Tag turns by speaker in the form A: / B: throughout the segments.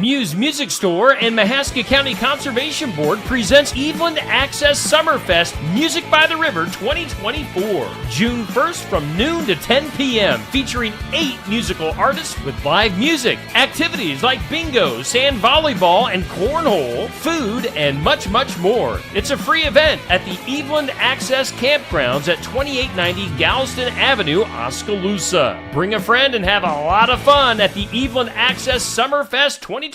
A: Muse Music Store and Mahaska County Conservation Board presents Eveland Access Summerfest Music by the River 2024. June 1st from noon to 10 p.m. featuring 8 musical artists with live music, activities like bingo, sand volleyball, and cornhole, food, and much, much more. It's a free event at the Eveland Access Campgrounds at 2890 Galveston Avenue, Oskaloosa. Bring a friend and have a lot of fun at the Eveland Access Summerfest 2024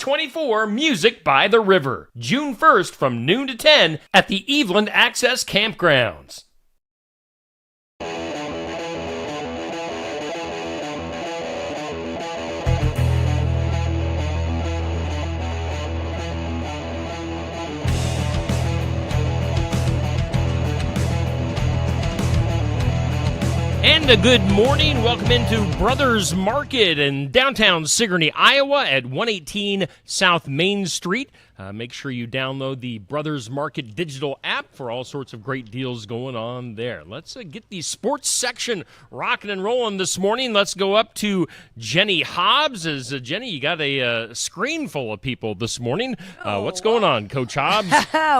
A: Music by the River. June 1st from noon to 10 at the Eveland Access Campgrounds. And a good morning. Welcome into Brothers Market in downtown Sigourney, Iowa at 118 South Main Street. Make sure you download the Brothers Market digital app for all sorts of great deals going on there. Let's get the sports section rocking and rolling this morning. Let's go up to Jenny Hobbs. Jenny, you got a screen full of people this morning. What's going on, Coach Hobbs?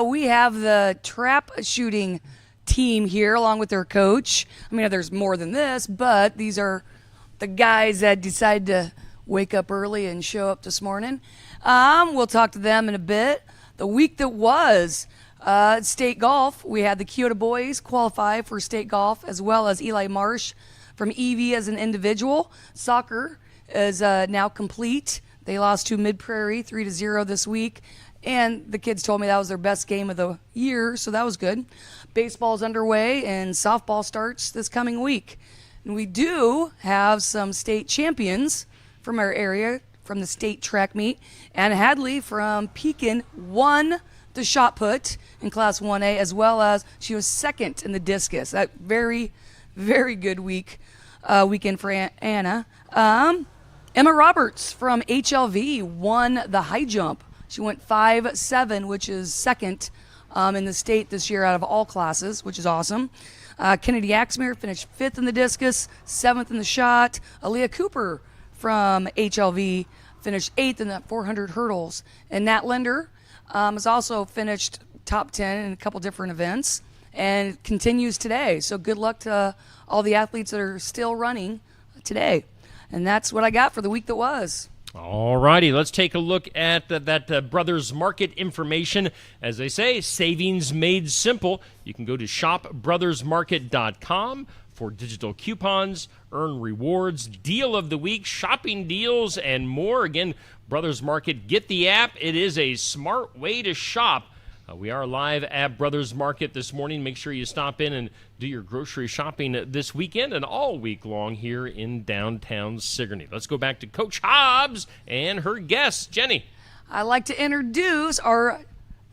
B: We have the trap shooting team here along with their coach. I mean, there's more than this, but these are the guys that decided to wake up early and show up this morning. We'll talk to them in a bit. The week that was state golf, we had the Kyoto boys qualify for state golf, as well as Eli Marsh from EV as an individual. Soccer is now complete. They lost to Mid Prairie 3-0 this week, and the kids told me that was their best game of the year, so that was good. Baseball's underway, and softball starts this coming week. And we do have some state champions from our area from the state track meet. Anna Hadley from Pekin won the shot put in Class 1A, as well as she was second in the discus. That very, very good weekend for Anna. Emma Roberts from HLV won the high jump. She went 5.7, which is second in the state this year out of all classes, which is awesome. Kennedy Axmere finished 5th in the discus, 7th in the shot. Aaliyah Cooper from HLV finished 8th in the 400 hurdles. And Nat Linder has also finished top 10 in a couple different events and continues today. So good luck to all the athletes that are still running today. And that's what I got for the week that was.
A: All righty, let's take a look at that Brothers Market information. As they say, savings made simple. You can go to shopbrothersmarket.com for digital coupons, earn rewards, deal of the week, shopping deals, and more. Again, Brothers Market, get the app. It is a smart way to shop. We are live at Brothers Market this morning. Make sure you stop in and do your grocery shopping this weekend and all week long here in downtown Sigourney. Let's go back to Coach Hobbs and her guest, Jenny.
B: I'd like to introduce our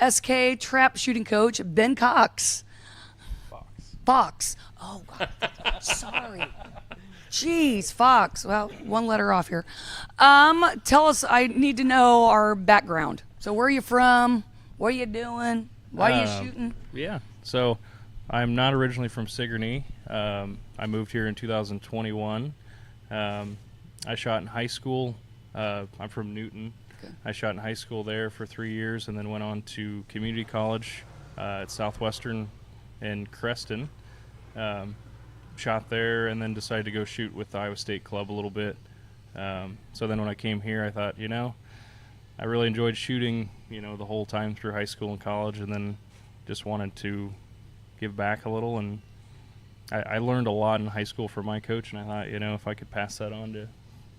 B: SK trap shooting coach, Ben Cox. Fox. Oh, God. Sorry. Jeez, Fox. Well, one letter off here. Tell us, I need to know our background. So where are you from? What are you doing? Why are you shooting?
C: Yeah, so I'm not originally from Sigourney. I moved here in 2021. I shot in high school. I'm from Newton. Okay. I shot in high school there for 3 years and then went on to community college at Southwestern in Creston. Shot there and then decided to go shoot with the Iowa State Club a little bit. So then when I came here, I thought, I really enjoyed shooting, the whole time through high school and college, and then just wanted to give back a little. And I learned a lot in high school from my coach, and I thought, if I could pass that on to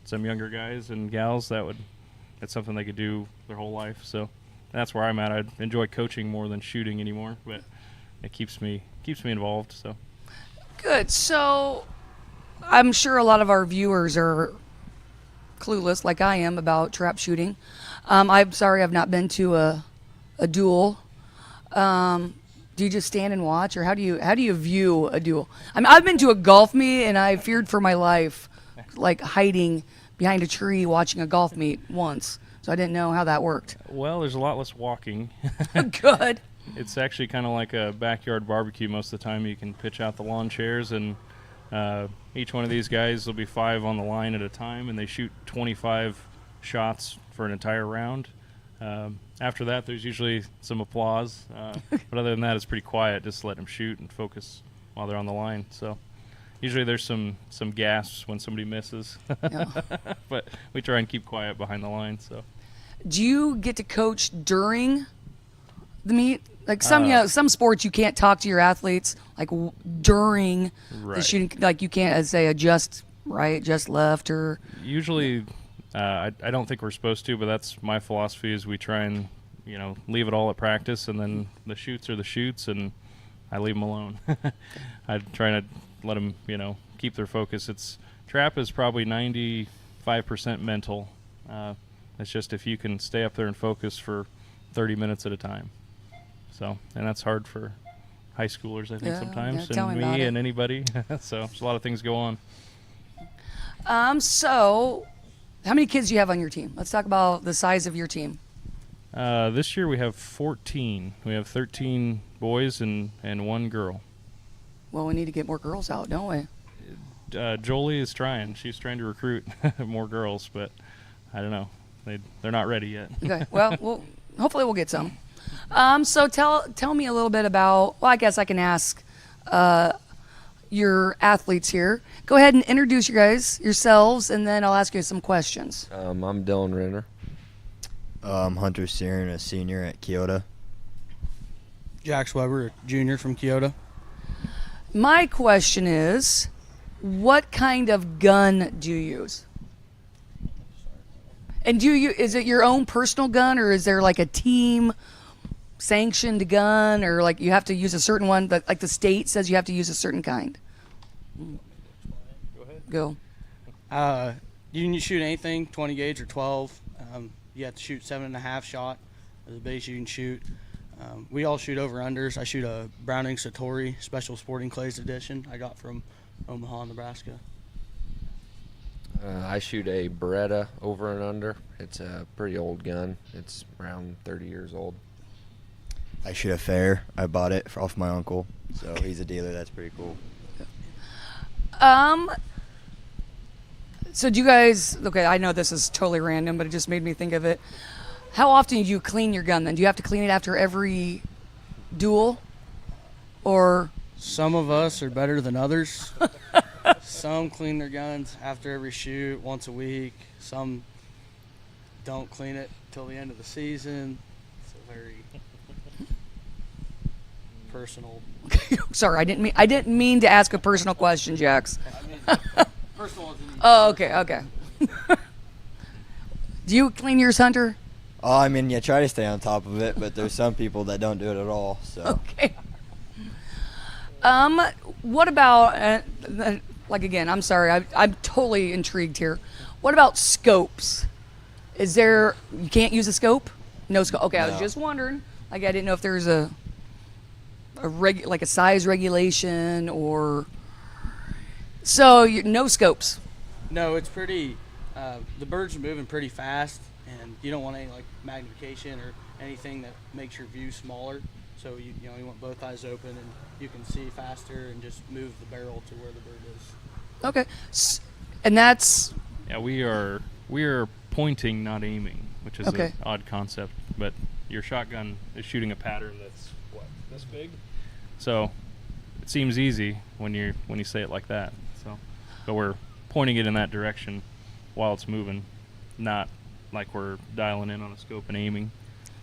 C: some younger guys and gals, that's something they could do their whole life. So that's where I'm at. I enjoy coaching more than shooting anymore, but it keeps me involved. So
B: good. So I'm sure a lot of our viewers are clueless, like I am, about trap shooting. I'm sorry I've not been to a duel. Do you just stand and watch, or how do you view a duel? I mean, I've been to a golf meet and I feared for my life, like hiding behind a tree watching a golf meet once. So I didn't know how that worked.
C: Well, there's a lot less walking.
B: Good.
C: It's actually kind of like a backyard barbecue most of the time. You can pitch out the lawn chairs, and each one of these guys will be 5 on the line at a time, and they shoot 25 shots for an entire round. After that, there's usually some applause, but other than that, it's pretty quiet. Just let them shoot and focus while they're on the line. So usually there's some gasps when somebody misses, but we try and keep quiet behind the line. So,
B: do you get to coach during the meet? Like some sports, you can't talk to your athletes like during the shooting. Like you can't say adjust right, just left, or
C: usually. I don't think we're supposed to, but that's my philosophy. Is we try and leave it all at practice, and then the shoots are the shoots, and I leave them alone. I try to let them keep their focus. Trap is probably 95% mental. It's just if you can stay up there and focus for 30 minutes at a time. So, and that's hard for high schoolers, I think, sometimes, and me and anybody. So there's a lot of things go on.
B: So how many kids do you have on your team? Let's talk about the size of your team.
C: This year we have 14. We have 13 boys and 1 girl.
B: Well, we need to get more girls out, don't we?
C: Jolie is trying. She's trying to recruit more girls, but I don't know. They're not ready yet.
B: Okay. Well, hopefully we'll get some. So tell me a little bit about. Well, I guess I can ask your athletes here. Go ahead and introduce yourselves, and then I'll ask you some questions.
D: I'm Dylan Renner.
E: Hunter Searing, a senior at Kyoto.
F: Jax Weber, a junior from Kyoto.
B: My question is, what kind of gun do you use? And is it your own personal gun, or is there like a team sanctioned gun, or like you have to use a certain one that like the state says you have to use a certain kind?
C: Go ahead.
B: Go.
F: You can shoot anything, 20 gauge or 12. You have to shoot 7.5 shot as a base you can shoot. We all shoot over unders. I shoot a Browning Satori Special Sporting Clays edition I got from Omaha, Nebraska.
D: I shoot a Beretta over and under. It's a pretty old gun. It's around 30 years old.
E: I shoot a Fair. I bought it off my uncle, so he's a dealer. That's pretty cool.
B: So do you guys, okay, I know this is totally random, but it just made me think of it. How often do you clean your gun then? Do you have to clean it after every duel? Or?
F: Some of us are better than others. Some clean their guns after every shoot, once a week. Some don't clean it till the end of the season. It's a very personal.
B: Sorry, I didn't mean to ask a personal question, Jax.
F: Personal.
B: Oh, okay. Do you clean yours, Hunter?
E: Oh, I mean, you try to stay on top of it, but there's some people that don't do it at all. So.
B: Okay. What about like again? I'm sorry, I'm totally intrigued here. What about scopes? Is there you can't use a scope? No scope. Okay,
E: No.
B: I was just wondering. Like I didn't know if there's a size regulation or. So no scopes.
F: No, it's pretty. The birds are moving pretty fast, and you don't want any like magnification or anything that makes your view smaller. So you want both eyes open, and you can see faster and just move the barrel to where the bird is.
B: Okay, and that's.
C: Yeah, we are pointing, not aiming, which is an odd concept. But your shotgun is shooting a pattern that's this big. So it seems easy when you say it like that. So, but we're pointing it in that direction while it's moving, not like we're dialing in on a scope and aiming.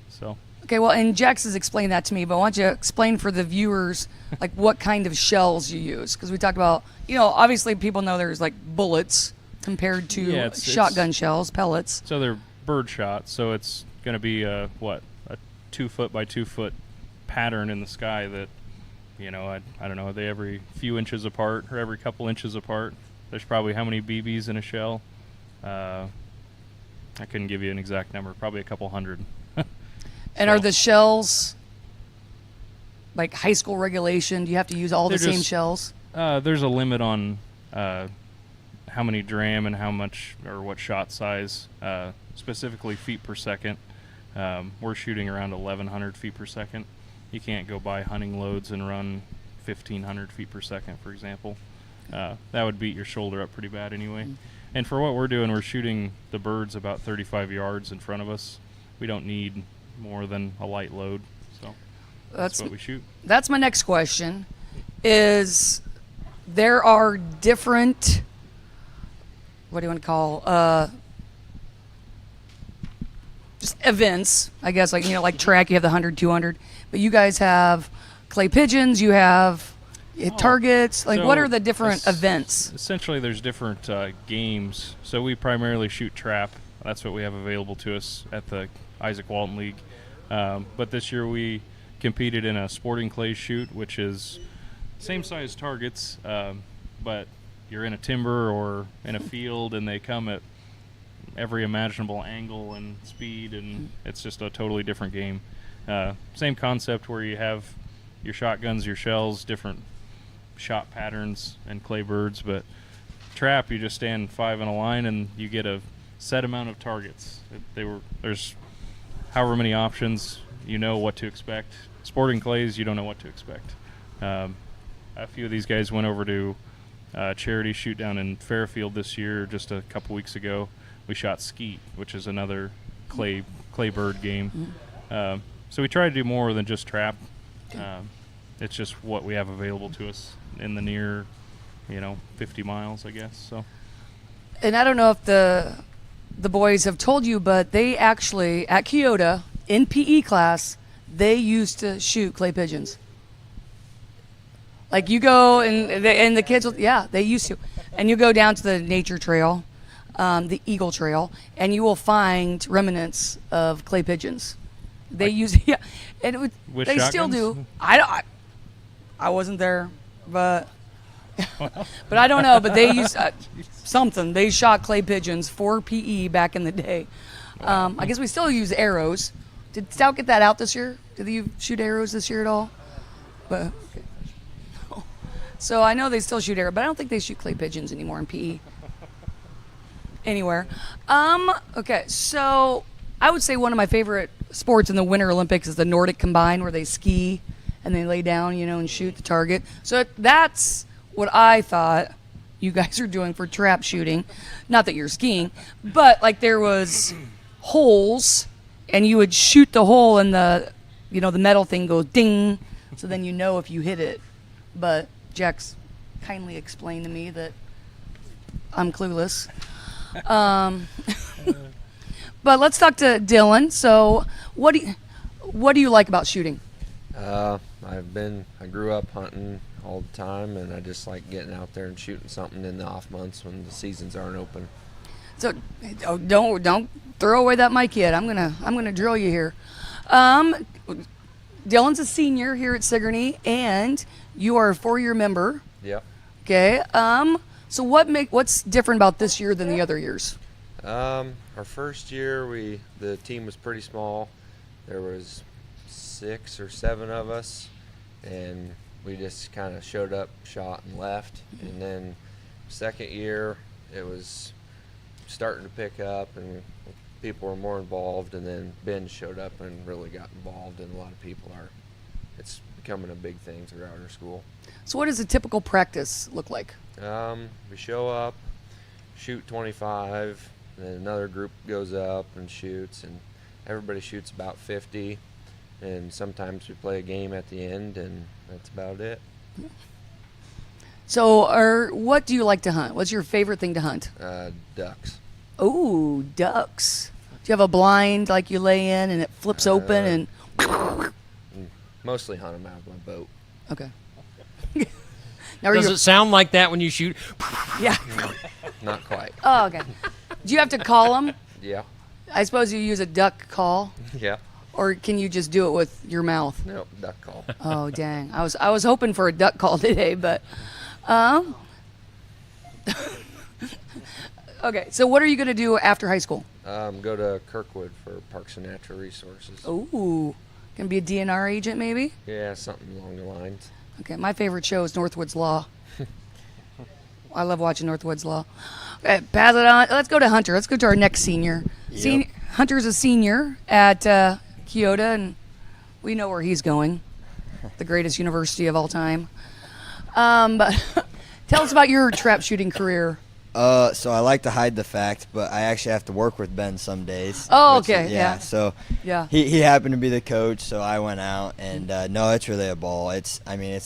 C: So.
B: Okay, well, and Jax has explained that to me, but why don't you explain for the viewers, like, what kind of shells you use? Because we talked about, obviously people know there's, like, bullets compared to shotgun shells, pellets.
C: So they're bird shot, so it's going to be a 2 foot by 2 foot pattern in the sky that, I don't know, are they every few inches apart or every couple inches apart? There's probably how many BBs in a shell? I couldn't give you an exact number, probably a couple hundred.
B: And are the shells like high school regulation? Do you have to use all the same shells?
C: There's a limit on how many dram and how much or what shot size, specifically feet per second. We're shooting around 1,100 feet per second. You can't go buy hunting loads and run 1,500 feet per second, for example. that would beat your shoulder up pretty bad anyway. And for what we're doing, we're shooting the birds about 35 yards in front of us. We don't need more than a light load, so that's what we shoot.
B: That's my next question. Is there are different, what do you want to call, just events, I guess, like, like track, you have the 100, 200, but you guys have clay pigeons, you have targets. Like, what
C: So
B: are the different events?
C: Essentially, there's different games. So we primarily shoot trap. That's what we have available to us at the Isaac Walton League. But this year we competed in a sporting clay shoot, which is same size targets, but you're in a timber or in a field, and they come at every imaginable angle and speed, and it's just a totally different game. Same concept where you have your shotguns, your shells, different shot patterns, and clay birds. But trap, you just stand 5 in a line and you get a set amount of targets. There's however many options, you know what to expect. Sporting clays, you don't know what to expect. A few of these guys went over to charity shoot down in Fairfield this year, just a couple weeks ago. We shot skeet, which is another clay bird game. So we try to do more than just trap. It's just what we have available to us in the near, 50 miles, I guess. So.
B: And I don't know if the boys have told you, but they actually, at Keota, in PE class, they used to shoot clay pigeons. Like, you go, and the kids, they used to. And you go down to the nature trail, the Eagle Trail, and you will find remnants of clay pigeons. They use, and they still do. I wasn't there, but but I don't know. But they use something. They shot clay pigeons for PE back in the day. I guess we still use arrows. Did Stout get that out this year? Did you shoot arrows this year at all? But okay. So I know they still shoot arrows, but I don't think they shoot clay pigeons anymore in PE. Anywhere. Okay, so I would say one of my favorite sports in the Winter Olympics is the Nordic Combine, where they ski and they lay down, and shoot the target. So that's what I thought you guys are doing for trap shooting. Not that you're skiing, but like there was holes, and you would shoot the hole, and the metal thing goes ding, so then if you hit it. But Jack's kindly explained to me that I'm clueless. But let's talk to Dylan. So, what do you like about shooting?
D: I grew up hunting all the time, and I just like getting out there and shooting something in the off months when the seasons aren't open.
B: So, don't throw away that mic yet. I'm gonna drill you here. Dylan's a senior here at Sigourney, and you are a 4-year member.
D: Yep.
B: Okay. So what's different about this year than the other years?
D: Our first year, the team was pretty small. There was 6 or 7 of us, and we just kind of showed up, shot, and left. And then second year, it was starting to pick up, and people were more involved. And then Ben showed up and really got involved, and a lot of people are. It's becoming a big thing throughout our school.
B: So what does a typical practice look like?
D: We show up, shoot 25, and then another group goes up and shoots, and everybody shoots about 50, and sometimes we play a game at the end, and that's about it.
B: So, what do you like to hunt? What's your favorite thing to hunt?
D: Ducks.
B: Oh, ducks. Do you have a blind like you lay in and it flips open and?
D: Mostly hunt them out of my boat.
B: Okay.
A: Does it sound like that when you shoot?
B: Yeah.
D: Not quite.
B: Oh, okay. Do you have to call them?
D: Yeah.
B: I suppose you use a duck call,
D: Yeah.
B: or can you just do it with your mouth?
D: Nope. Duck call.
B: Oh, dang. I was hoping for a duck call today, but okay. So what are you going to do after high school?
D: Go to Kirkwood for Parks and Natural Resources.
B: Ooh. Gonna be a DNR agent, maybe?
D: Yeah, something along the lines.
B: Okay, my favorite show is Northwoods Law. I love watching Northwoods Law. Okay, pass it on. Let's go to Hunter. Let's go to our next senior.
E: Yep.
B: Hunter's a senior at Keota, and we know where he's going. The greatest university of all time. But Tell us about your trap shooting career.
E: So I like to hide the fact, but I actually have to work with Ben some days.
B: Oh,
E: which
B: okay,
E: is-
B: yeah.
E: So
B: Yeah.
E: he happened to be the coach, so I went out, and no, it's really a ball. It's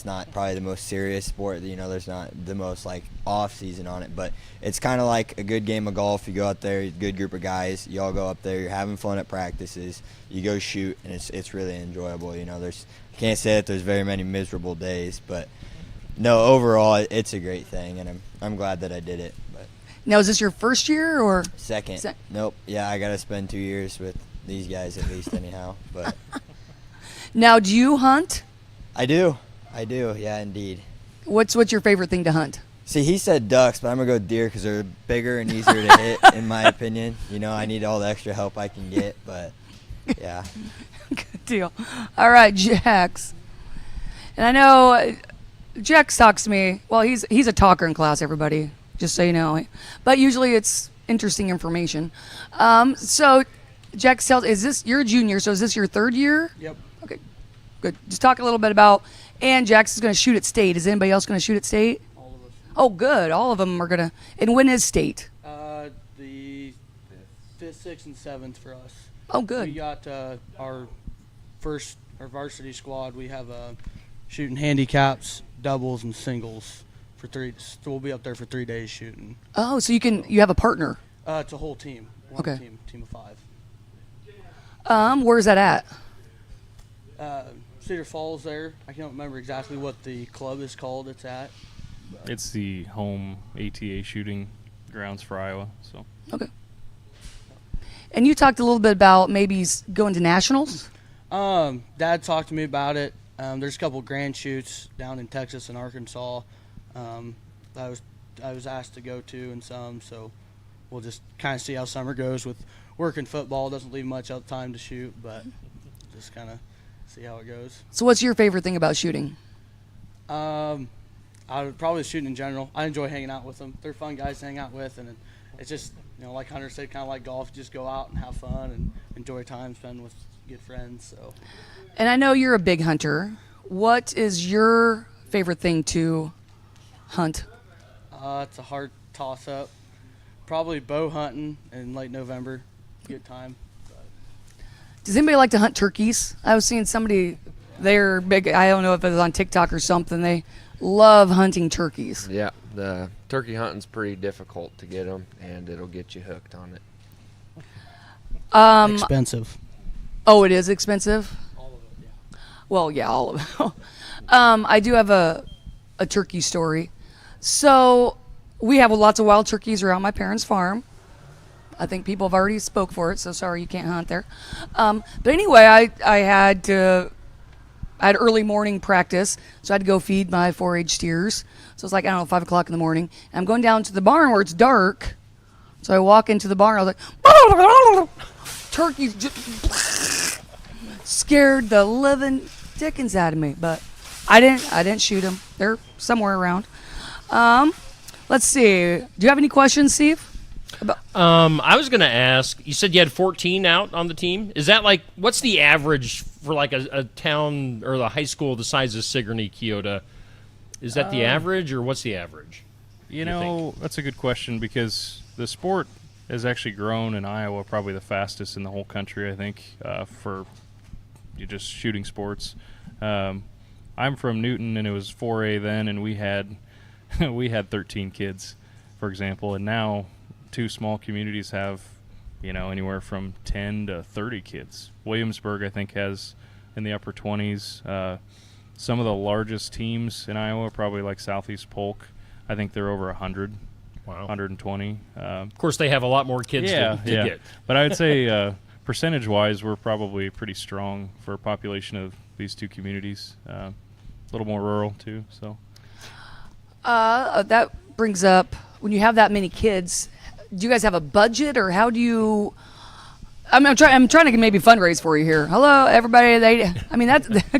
E: not probably the most serious sport. There's not the most like off season on it, but it's kind of like a good game of golf. You go out there, a good group of guys, you all go up there, you're having fun at practices, you go shoot, and it's really enjoyable. Can't say that there's very many miserable days, but no, overall it's a great thing, and I'm glad that I did it. But
B: Now, is this your first year or?
E: second,
B: Sec-
E: nope, yeah, I got to spend 2 years with these guys at least anyhow. But
B: Now, do you hunt?
E: I do, yeah, indeed.
B: What's your favorite thing to hunt?
E: See, he said ducks, but I'm gonna go deer because they're bigger and easier to hit, in my opinion. I need all the extra help I can get, but yeah.
B: Good deal. All right, Jax. And I know Jax talks to me. Well, he's a talker in class, everybody, just so you know. But usually it's interesting information. So Jax tells, you're a junior, so is this your third year?
F: Yep.
B: Okay, good. Just talk a little bit about, and Jax is going to shoot at state. Is anybody else going to shoot at state?
F: All of us.
B: Oh, good. All of them are going to. And when is state?
F: The 5th, 6th, and 7th for us.
B: Oh,
F: We
B: good.
F: got our varsity squad. We have shooting handicaps, doubles, and singles for 3. So we'll be up there for 3 days shooting.
B: Oh, so you have a partner.
F: It's a whole team. One
B: Okay.
F: team of 5.
B: Where's that at?
F: Cedar Falls there. I can't remember exactly what the club is called it's at.
C: It's the home ATA shooting grounds for Iowa. So
B: Okay. And you talked a little bit about maybe going to nationals.
F: Dad talked to me about it. There's a couple grand shoots down in Texas and Arkansas. I was asked to go to and some, so we'll just kind of see how summer goes with working football. Doesn't leave much of time to shoot, but just kind of see how it goes.
B: So, what's your favorite thing about shooting?
F: I would probably shooting in general. I enjoy hanging out with them. They're fun guys to hang out with, and it's just, like Hunter said, kind of like golf. Just go out and have fun and enjoy time spent with good friends. So,
B: And I know you're a big hunter. What is your favorite thing to hunt?
F: it's a hard toss-up. Probably bow hunting in late November. Good time.
B: Does anybody like to hunt turkeys? I was seeing somebody, they're big. I don't know if it was on TikTok or something. They love hunting turkeys.
D: Yeah, the turkey hunting's pretty difficult to get them, and it'll get you hooked on it.
F: Expensive.
B: Oh, it is expensive?
F: All of it, yeah.
B: Well, yeah, all of it. I do have a turkey story. So we have lots of wild turkeys around my parents' farm. I think people have already spoke for it, so sorry you can't hunt there. But anyway, I had early morning practice, so I had to go feed my 4-H steers. So it's like, I don't know, 5 o'clock in the morning. And I'm going down to the barn where it's dark. So I walk into the barn, I was like, turkeys just scared the living dickens out of me. But I didn't shoot them. They're somewhere around. Let's see. Do you have any questions, Steve?
A: I was going to ask, you said you had 14 out on the team. Is that like, what's the average for like a town or the high school the size of Sigourney, Keota? Is that the average, or what's the average?
C: that's a good question, because the sport has actually grown in Iowa probably the fastest in the whole country, I think, for just shooting sports. I'm from Newton, and it was 4A then, and we had 13 kids, for example, and now 2 small communities have, anywhere from 10 to 30 kids. Williamsburg, I think, has in the upper 20s. Some of the largest teams in Iowa, probably like Southeast Polk, I think they're over 100,
A: Wow.
C: 120.
A: Of course, they have a lot more kids to get.
C: But I would say percentage-wise, we're probably pretty strong for a population of these 2 communities. A little more rural, too. So
B: That brings up, when you have that many kids, do you guys have a budget, or how do you? I'm trying to maybe fundraise for you here. Hello, everybody. They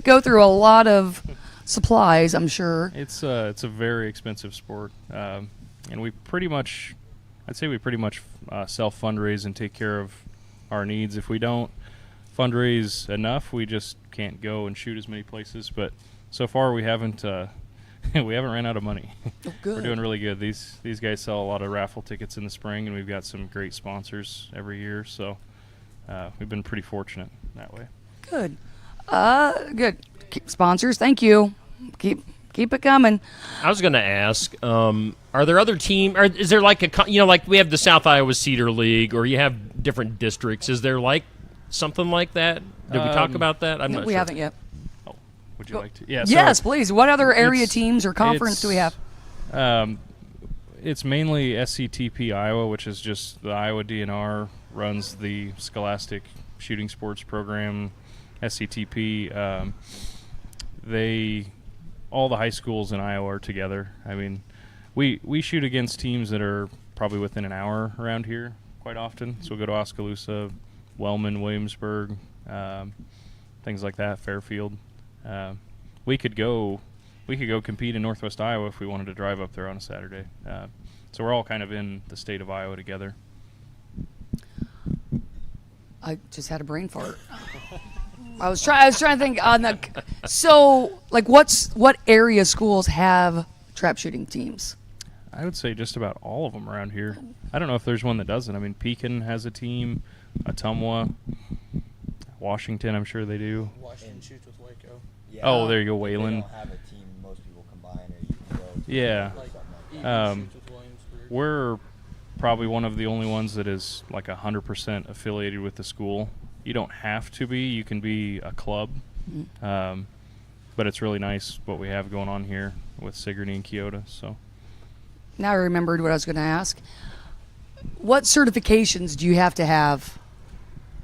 B: go through a lot of supplies, I'm sure.
C: it's a very expensive sport, and I'd say we pretty much self-fundraise and take care of our needs. If we don't fundraise enough, we just can't go and shoot as many places. But so far, we haven't we haven't ran out of money.
B: Oh, good.
C: We're doing really good. These guys sell a lot of raffle tickets in the spring, and we've got some great sponsors every year. So we've been pretty fortunate that way.
B: Good. Good. Sponsors, thank you. Keep it coming.
A: I was going to ask, are there other team? Or is there like like we have the South Iowa Cedar League, or you have different districts? Is there like something like that? Did we talk about that? I'm
B: No,
A: not
B: we
A: sure.
B: haven't yet.
C: Oh, would you like to? Yeah.
B: Yes,
C: so
B: please. What other area
C: it's-
B: teams or conference do we have?
C: It's mainly SCTP Iowa, which is just the Iowa DNR runs the Scholastic Shooting Sports Program. SCTP, all the high schools in Iowa are together. I mean, we shoot against teams that are probably within an hour around here quite often. So we'll go to Oskaloosa, Wellman, Williamsburg, things like that, Fairfield. We could go compete in Northwest Iowa if we wanted to drive up there on a Saturday. So we're all kind of in the state of Iowa together.
B: I just had a brain fart. I was trying to think on the. So, like, what area schools have trap shooting teams?
C: I would say just about all of them around here. I don't know if there's one that doesn't. I mean, Pekin has a team, Ottumwa, Washington, I'm sure they do.
F: Washington shoots with Waco.
E: Yeah.
C: Oh, there you go,
E: They
C: Wayland.
E: don't have a team. Most people combine, or you can go to
C: Yeah.
F: Like
E: something like
F: Eagle
C: Um,
F: shoots with Williamsburg.
C: We're probably one of the only ones that is like 100% affiliated with the school. You don't have to be. You can be a club. But it's really nice what we have going on here with Sigourney and Keota. So
B: Now I remembered what I was going to ask. What certifications do you have to have?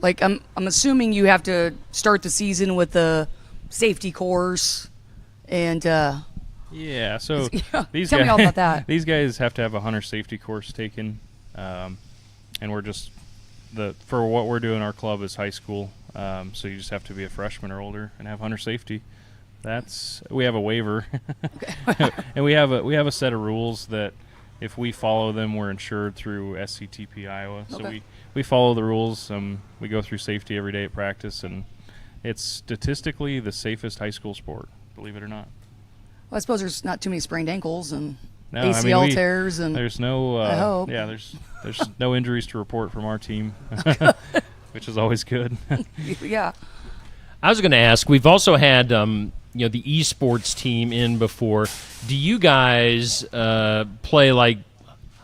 B: Like, I'm assuming you have to start the season with the safety course, and
C: yeah, so
B: Yeah,
C: these
B: tell me
C: guys,
B: all about that.
C: These guys have to have a hunter safety course taken, and we're just for what we're doing. Our club is high school, so you just have to be a freshman or older and have hunter safety. We have a waiver, and we have a set of rules that if we follow them, we're insured through SCTP Iowa. So
B: Okay.
C: we follow the rules. We go through safety every day at practice, and it's statistically the safest high school sport, believe it or not.
B: well, I suppose there's not too many sprained ankles and
C: No, I mean,
B: ACL tears and
C: there's no
B: I hope.
C: yeah, there's no injuries to report from our team, which is always good.
B: yeah.
A: I was going to ask. We've also had the esports team in before. Do you guys play like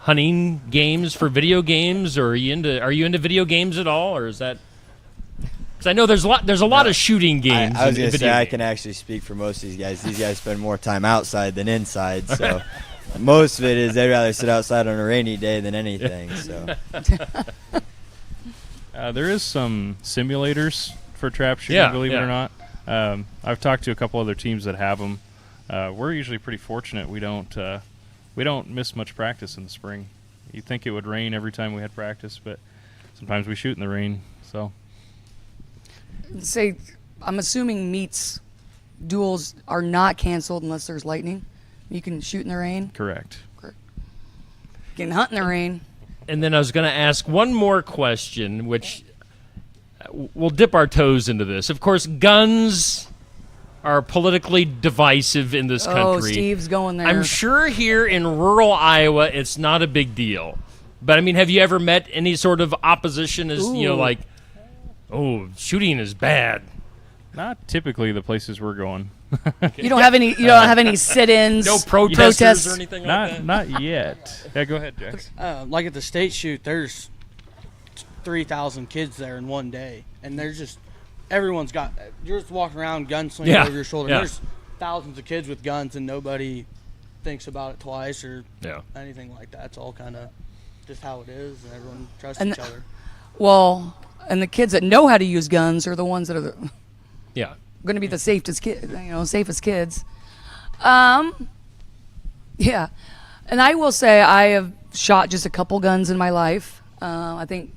A: hunting games for video games, or are you into video games at all, or is that? Because I know there's a lot of shooting games.
E: I was
A: in
E: going to
A: video
E: say I
A: games.
E: can actually speak for most of these guys. These guys spend more time outside than inside, so most of it is they'd rather sit outside on a rainy day than anything. So
C: There is some simulators for trap shooting,
A: Yeah,
C: believe it
A: yeah.
C: or not. I've talked to a couple other teams that have them. We're usually pretty fortunate. We don't miss much practice in the spring. You'd think it would rain every time we had practice, but sometimes we shoot in the rain. So
B: Say, I'm assuming meets duels are not canceled unless there's lightning. You can shoot in the rain.
C: correct.
B: You can hunt in the rain.
A: And then I was going to ask one more question, which we'll dip our toes into this. Of course, guns are politically divisive in this country.
B: Oh, Steve's going there.
A: I'm sure here in rural Iowa, it's not a big deal. But I mean, have you ever met any sort of opposition as
B: Ooh.
A: like, oh, shooting is bad?
C: Not typically the places we're going.
B: You don't have any. You don't have any sit-ins.
A: No protesters
B: protests.
A: or anything like that?
C: Not yet. Yeah, go ahead, Jax.
F: Like at the state shoot, there's 3,000 kids there in one day, and there's just everyone's got. You're just walking around, guns swinging
A: Yeah,
F: over your shoulder.
A: yeah.
F: There's thousands of kids with guns, and nobody thinks about it twice or
A: Yeah.
F: anything like that. It's all kind of just how it is, and everyone trusts
B: And
F: each other.
B: Well, and the kids that know how to use guns are the ones that are
A: Yeah.
B: going to be the safest safest kids. Yeah, and I will say I have shot just a couple guns in my life. I think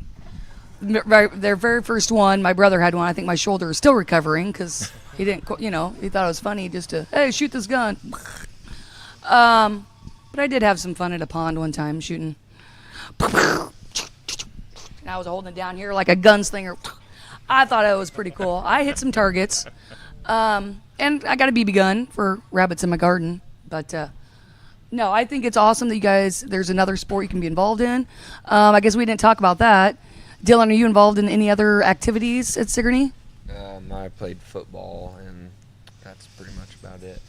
B: their very first one, my brother had one. I think my shoulder is still recovering because he didn't, he thought it was funny just to, hey, shoot this gun. But I did have some fun at a pond one time shooting. And I was holding it down here like a gunslinger. I thought it was pretty cool. I hit some targets. And I got a BB gun for rabbits in my garden. But no, I think it's awesome that you guys, there's another sport you can be involved in. I guess we didn't talk about that. Dylan, are you involved in any other activities at Sigourney?
D: I played football, and that's pretty much about it.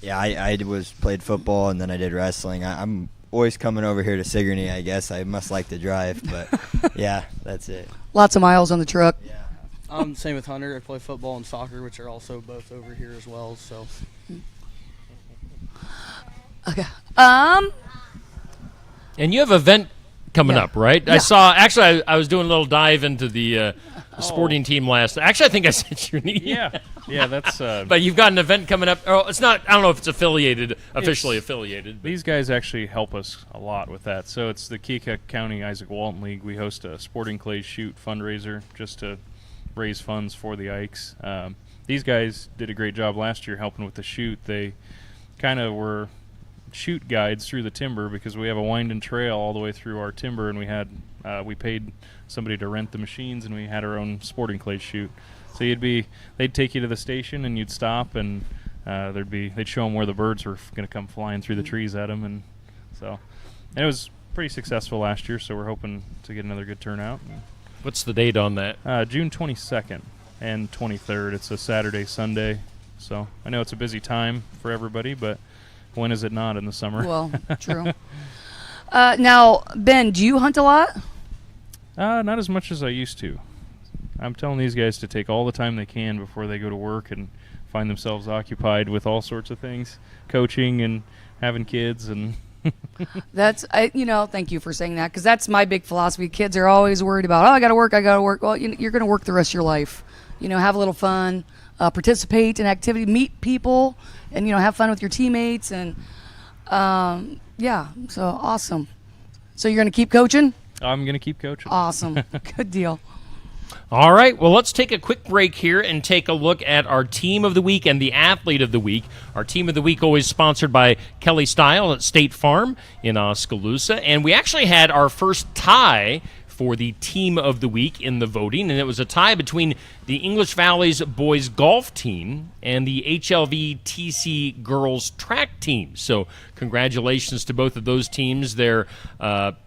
E: Yeah, I played football, and then I did wrestling. I'm always coming over here to Sigourney, I guess. I must like to drive, but yeah, that's it.
B: Lots of miles on the truck.
E: Yeah.
F: Same with Hunter. I play football and soccer, which are also both over here as well. So
B: Okay.
A: And you have an event coming
B: Yeah.
A: up, right?
B: Yeah.
A: I saw. Actually, I was doing a little dive into the sporting team last. Actually, I think I sent you an email.
C: Yeah, that's.
A: But you've got an event coming up. Oh, it's not. I don't know if it's officially affiliated. But
C: These guys actually help us a lot with that. So it's the Keokuk County Isaac Walton League. We host a sporting clays shoot fundraiser just to raise funds for the Ikes. These guys did a great job last year helping with the shoot. They kind of were shoot guides through the timber because we have a winding trail all the way through our timber, and we paid somebody to rent the machines, and we had our own sporting clay shoot. So they'd take you to the station, and you'd stop, and they'd show them where the birds were going to come flying through the trees at them, and it was pretty successful last year. So we're hoping to get another good turnout.
A: What's the date on that?
C: June 22nd and 23rd. It's a Saturday, Sunday. So I know it's a busy time for everybody, but when is it not in the summer?
B: Well, true. Now, Ben, do you hunt a lot?
C: Not as much as I used to. I'm telling these guys to take all the time they can before they go to work and find themselves occupied with all sorts of things, coaching and having kids and.
B: Thank you for saying that, because that's my big philosophy. Kids are always worried about, I got to work. Well, you're going to work the rest of your life. Have a little fun, participate in activity, meet people, and, have fun with your teammates. And, so awesome. So you're going to keep coaching?
C: I'm going to keep coaching.
B: Awesome. Good deal.
A: All right, well, let's take a quick break here and take a look at our Team of the Week and the Athlete of the Week. Our Team of the Week always sponsored by Kelly Style at State Farm in Oskaloosa. And we actually had our first tie for the Team of the Week in the voting, and it was a tie between the English Valley's boys golf team and the HLV-TC girls track team. So congratulations to both of those teams. Their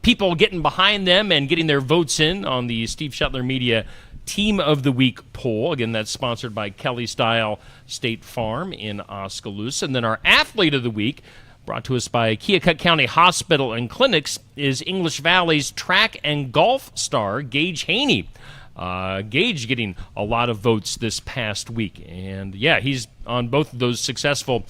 A: people getting behind them and getting their votes in on the Steve Shetler Media Team of the Week poll. Again, that's sponsored by Kelly Style State Farm in Oskaloosa. And then our Athlete of the Week, brought to us by Keokuk County Hospital and Clinics, is English Valley's track and golf star, Gage Haney. Gage getting a lot of votes this past week. And, he's on both of those successful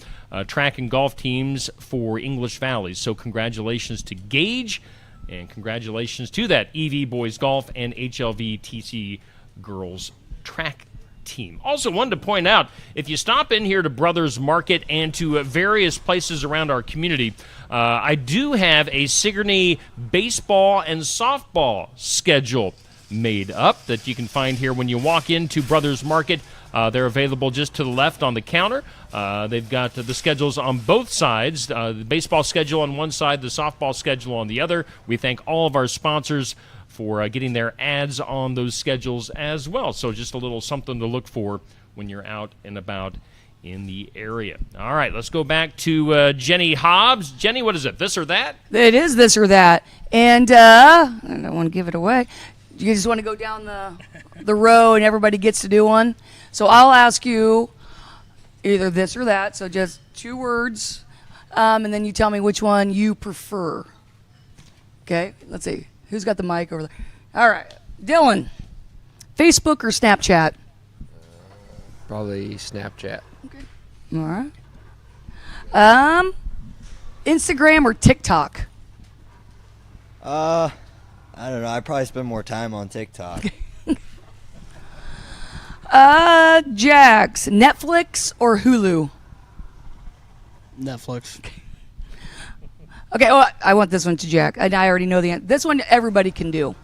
A: track and golf teams for English Valley. So congratulations to Gage, and congratulations to that EV Boys Golf and HLV TC Girls Track team. Also wanted to point out, if you stop in here to Brothers Market and to various places around our community, I do have a Sigourney baseball and softball schedule made up that you can find here when you walk into Brothers Market. They're available just to the left on the counter. They've got the schedules on both sides, the baseball schedule on one side, the softball schedule on the other. We thank all of our sponsors for getting their ads on those schedules as well. So just a little something to look for when you're out and about in the area. All right, let's go back to Jenny Hobbs. Jenny, what is it, this or that?
B: It is this or that. And I don't want to give it away. You just want to go down the row and everybody gets to do one. So I'll ask you either this or that, so just 2 words, and then you tell me which one you prefer. Okay, let's see. Who's got the mic over there? All right. Dylan, Facebook or Snapchat?
D: Probably Snapchat.
B: Okay. All right. Instagram or TikTok?
E: I don't know. I probably spend more time on TikTok.
B: Jax, Netflix or Hulu?
F: Netflix.
B: Okay, I want this one to Jack. I already know the answer. This one everybody can do.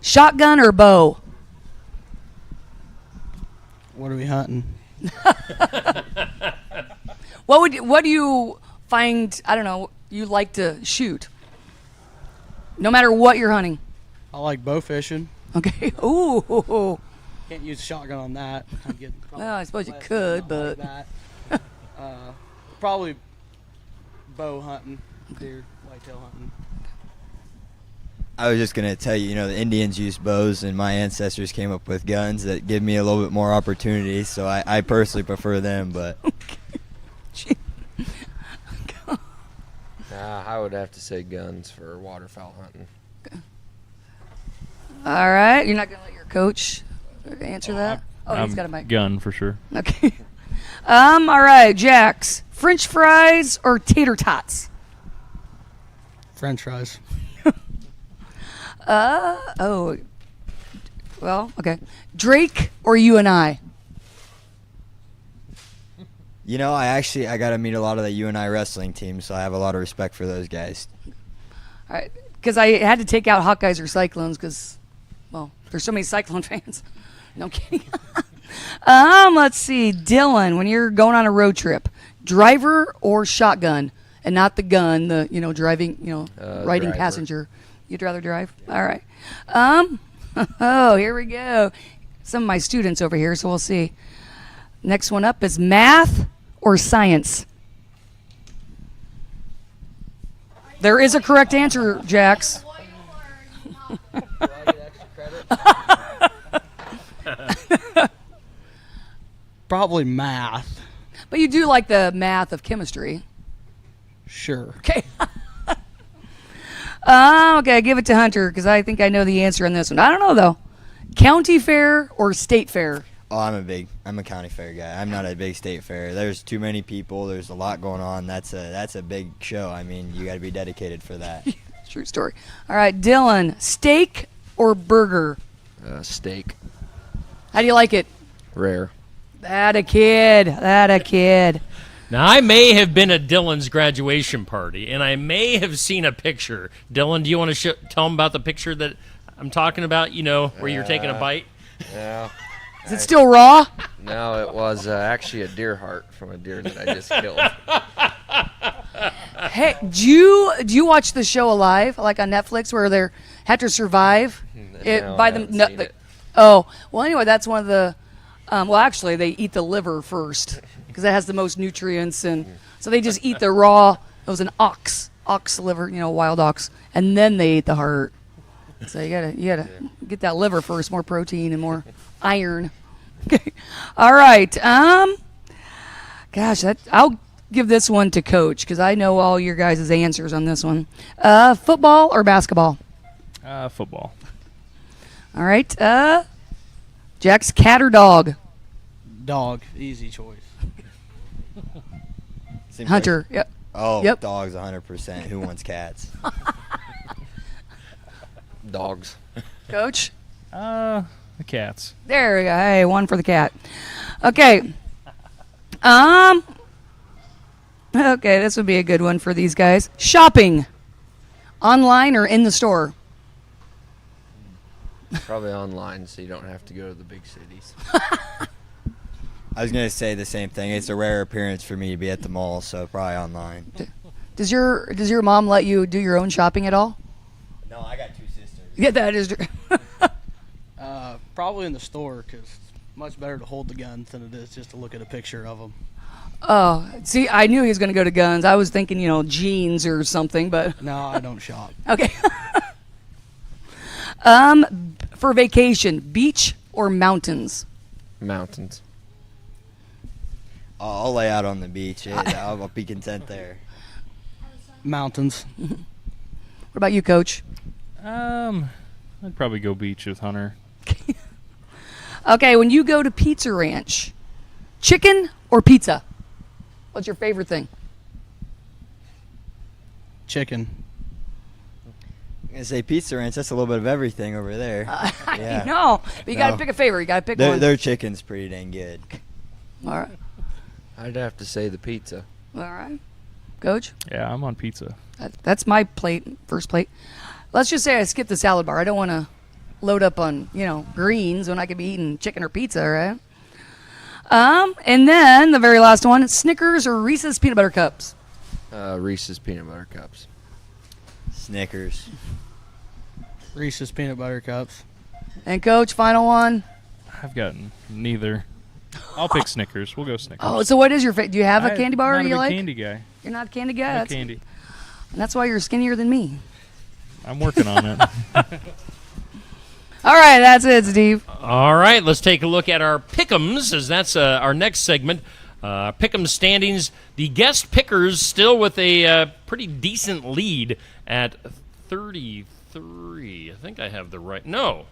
B: Shotgun or bow?
F: What are we hunting?
B: What do you find, I don't know, you like to shoot? No matter what you're hunting.
F: I like bow fishing.
B: Okay. Ooh.
F: Can't use a shotgun on that.
B: Well, I suppose you could, but
F: Probably bow hunting, deer, whitetail hunting.
E: I was just gonna tell you, the Indians used bows, and my ancestors came up with guns that give me a little bit more opportunity. So I personally prefer them, but
D: I would have to say guns for waterfowl hunting.
B: All right, you're not gonna let your coach answer that? Oh, he's got a mic.
C: Gun for sure.
B: Okay. All right, Jax. French fries or tater tots?
F: French fries.
B: Oh. Well, okay. Drake or you and I?
E: I got to meet a lot of the UNI wrestling team, so I have a lot of respect for those guys.
B: All right, because I had to take out Hawkeyes or Cyclones because, well, there's so many Cyclone fans. No kidding. Let's see, Dylan. When you're going on a road trip, driver or shotgun, and not the gun, the driving, riding
D: Driver.
B: passenger. You'd rather drive? All right. Oh, here we go. Some of my students over here, so we'll see. Next one up is math or science. There is a correct answer, Jax.
F: Probably math.
B: But you do like the math of chemistry.
F: Sure.
B: Okay. Okay, give it to Hunter because I think I know the answer on this one. I don't know, though. County fair or state fair?
E: Oh, I'm a county fair guy. I'm not a big state fair. There's too many people. There's a lot going on. That's a big show. I mean, you got to be dedicated for that.
B: True story. All right, Dylan, steak or burger?
D: Steak.
B: How do you like it?
D: Rare.
B: That a kid.
A: Now, I may have been at Dylan's graduation party, and I may have seen a picture. Dylan, do you want to tell them about the picture that I'm talking about, where you're taking a bite?
D: No.
B: Is it still raw?
D: No, it was actually a deer heart from a deer that I just killed.
B: Hey, do you watch the show Alive, like on Netflix, where they have to survive
D: No, I haven't seen it.
B: Oh, well, anyway, that's one of the. Well, actually, they eat the liver first because it has the most nutrients, and so they just eat the raw. It was an ox liver, wild ox, and then they ate the heart. So you gotta get that liver first, more protein and more iron. Okay, all right. Gosh, I'll give this one to Coach because I know all your guys' answers on this one. Football or basketball?
C: Football.
B: All right. Jack's cat or dog?
F: Dog. Easy choice.
B: Hunter. Yep.
E: Oh,
B: Yep.
E: dogs 100%. Who wants cats?
D: Dogs.
B: Coach?
C: The cats.
B: There we go. Hey, one for the cat. Okay. Okay, this would be a good one for these guys. Shopping. Online or in the store?
D: Probably online, so you don't have to go to the big cities.
E: I was gonna say the same thing. It's a rare appearance for me to be at the mall, so probably online.
B: Does your mom let you do your own shopping at all?
E: No, I got two sisters.
B: Yeah, that is true.
F: Probably in the store because it's much better to hold the guns than it is just to look at a picture of them.
B: Oh, see, I knew he was going to go to guns. I was thinking, jeans or something, but
F: No, I don't shop.
B: okay. For vacation, beach or mountains?
D: Mountains.
E: I'll lay out on the beach. I'll be content there.
F: Mountains.
B: What about you, Coach?
C: I'd probably go beach with Hunter.
B: Okay, when you go to Pizza Ranch, chicken or pizza? What's your favorite thing?
F: Chicken.
E: I'm gonna say Pizza Ranch. That's a little bit of everything over there.
B: I know, but you got to
E: No.
B: pick a favorite. You got to pick one.
E: Their chicken's pretty dang good.
B: All right.
D: I'd have to say the pizza.
B: All right. Coach?
C: Yeah, I'm on pizza.
B: That's my plate, first plate. Let's just say I skipped the salad bar. I don't want to load up on, greens when I could be eating chicken or pizza, right? And then the very last one, Snickers or Reese's peanut butter cups?
D: Reese's peanut butter cups.
E: Snickers.
F: Reese's peanut butter cups.
B: And Coach, final one.
C: I've gotten neither. I'll pick Snickers. We'll go Snickers.
B: Oh, so what is your favorite? Do you have a candy bar
C: not
B: you
C: a big
B: like?
C: candy guy.
B: You're not a candy guy?
C: No
B: That's,
C: candy.
B: that's why you're skinnier than me.
C: I'm working on it.
B: All right, that's it, Steve.
A: All right, let's take a look at our pick'ems, as that's our next segment. Pick'em standings. The guest pickers still with a pretty decent lead at 33. I think I have the right. No,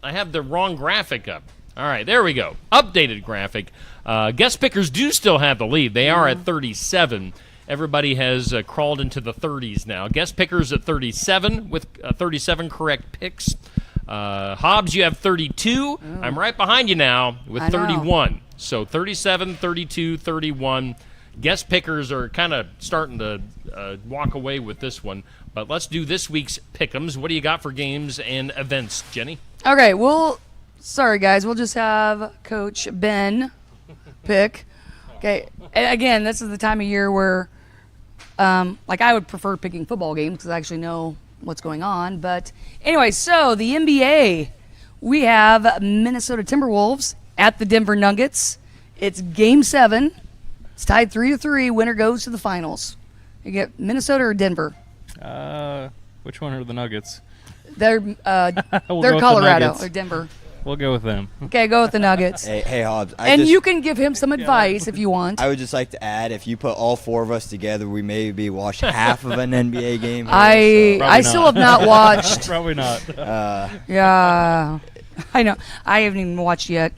A: I have the wrong graphic up. All right, there we go. Updated graphic. Guest pickers do still have the lead. They are at 37. Everybody has crawled into the 30s now. Guest pickers at 37 with 37 correct picks. Hobbs, you have 32. I'm right behind you now with
B: I know.
A: 31. So 37, 32, 31. Guest pickers are kind of starting to walk away with this one. But let's do this week's pick'ems. What do you got for games and events, Jenny?
B: Okay, sorry, guys. We'll just have Coach Ben pick. Okay, and again, this is the time of year where, like, I would prefer picking football games because I actually know what's going on. But anyway, so the NBA, we have Minnesota Timberwolves at the Denver Nuggets. It's Game 7. It's tied 3-3. Winner goes to the finals. You get Minnesota or Denver?
C: Which one are the Nuggets?
B: They're
C: We'll go
B: they're
C: with the
B: Colorado
C: Nuggets.
B: or Denver.
C: We'll go with them.
B: Okay, go with the Nuggets.
E: Hey, Hobbs.
B: And you can give him some advice if you want.
E: I would just like to add, if you put all four of us together, we maybe watched half of an NBA game. Here,
B: I
C: Probably
B: still
C: not.
B: have not watched.
C: Probably not.
B: Yeah, I know. I haven't even watched yet.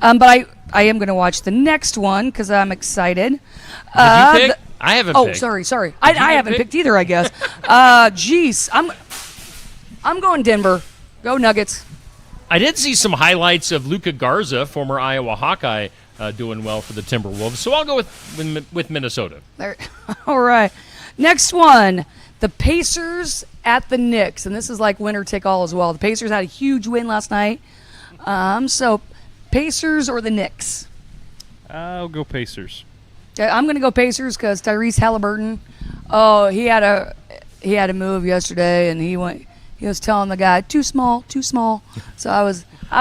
B: But I am going to watch the next one because I'm excited.
A: Did you pick?
B: the-
A: I haven't
B: Oh,
A: picked.
B: sorry. I
A: you
B: haven't
A: pick?
B: picked either, I guess. Jeez. I'm going Denver. Go Nuggets.
A: I did see some highlights of Luka Garza, former Iowa Hawkeye, doing well for the Timberwolves. So I'll go with Minnesota.
B: There. All right. Next one. The Pacers at the Knicks. And this is like winner take all as well. The Pacers had a huge win last night. So Pacers or the Knicks?
C: I'll go Pacers.
B: Yeah, I'm going to go Pacers because Tyrese Halliburton. Oh, he had a move yesterday, and he was telling the guy too small. So I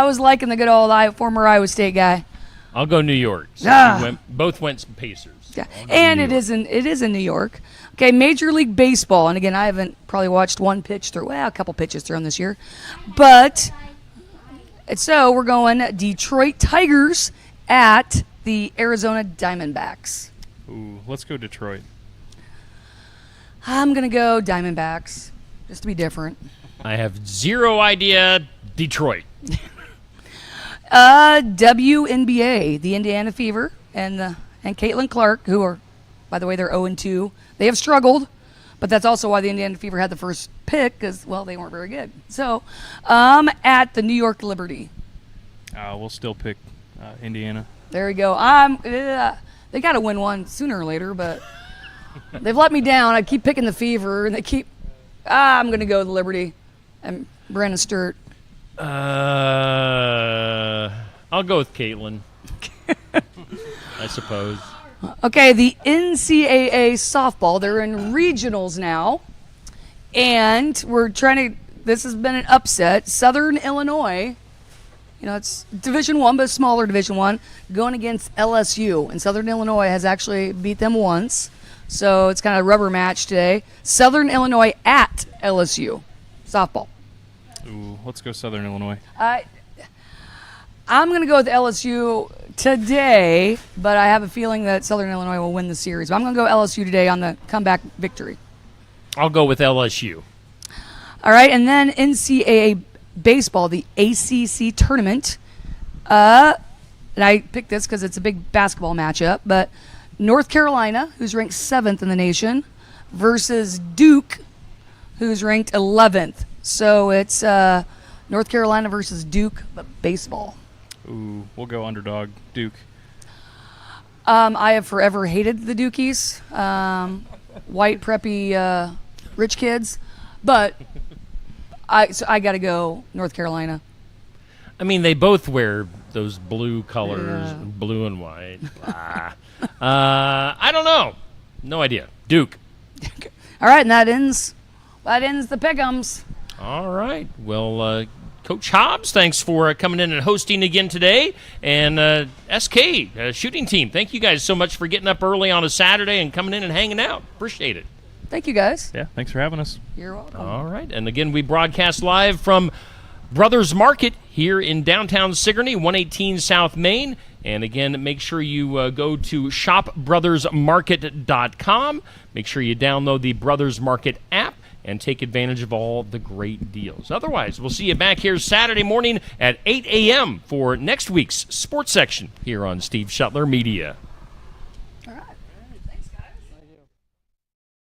B: was liking the good old former Iowa State guy.
A: I'll go New York. So
B: Ah.
A: both went Pacers.
B: Yeah,
A: I'll go
B: and
A: New
B: it
A: York.
B: is in New York. Okay, Major League Baseball, and again, I haven't probably watched one pitch through. Well, a couple pitches thrown this year, but so we're going Detroit Tigers at the Arizona Diamondbacks.
C: Ooh, let's go Detroit.
B: I'm gonna go Diamondbacks, just to be different.
A: I have zero idea. Detroit.
B: WNBA, the Indiana Fever, and Caitlin Clark, who are, by the way, they're 0-2. They have struggled, but that's also why the Indiana Fever had the first pick, because, well, they weren't very good. So, at the New York Liberty.
C: We'll still pick Indiana.
B: There we go. They got to win one sooner or later, but they've let me down. I keep picking the Fever, and they keep. I'm going to go with the Liberty and Brandon Sturt.
A: I'll go with Caitlin. I suppose.
B: Okay, the NCAA softball, they're in regionals now. And we're trying to, this has been an upset. Southern Illinois, it's Division I, but smaller Division I, going against LSU. And Southern Illinois has actually beat them once. So it's kind of a rubber match today. Southern Illinois at LSU, softball.
C: Ooh, let's go Southern Illinois.
B: I'm going to go with LSU today, but I have a feeling that Southern Illinois will win the series. But I'm going to go LSU today on the comeback victory.
A: I'll go with LSU.
B: All right, and then NCAA baseball, the ACC tournament. And I picked this because it's a big basketball matchup, but North Carolina, who's ranked 7th in the nation, versus Duke, who's ranked 11th. So it's North Carolina versus Duke, but baseball.
C: Ooh, we'll go underdog Duke.
B: I have forever hated the Dukies, white preppy rich kids, but I got to go North Carolina.
A: I mean, they both wear those blue colors, blue and white. I don't know. No idea. Duke.
B: All right, and that ends the pick'ems.
A: All right. Well, Coach Hobbs, thanks for coming in and hosting again today. And SK, shooting team, thank you guys so much for getting up early on a Saturday and coming in and hanging out. Appreciate it.
B: Thank you, guys.
C: Yeah, thanks for having us.
B: You're welcome.
A: All right. And again, we broadcast live from Brothers Market here in downtown Sigourney, 118 South Main. And again, make sure you go to shopbrothersmarket.com. Make sure you download the Brothers Market app and take advantage of all the great deals. Otherwise, we'll see you back here Saturday morning at 8 a.m. for next week's sports section here on Steve Shuttler Media.